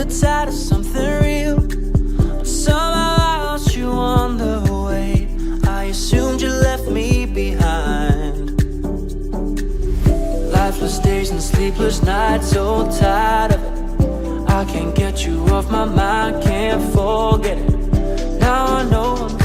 the tide of something real. Somehow I lost you on the way. I assumed you left me behind. Lifeless days and sleepless nights, so tired of it. I can't get you off my mind, can't forget it. Now I know I'm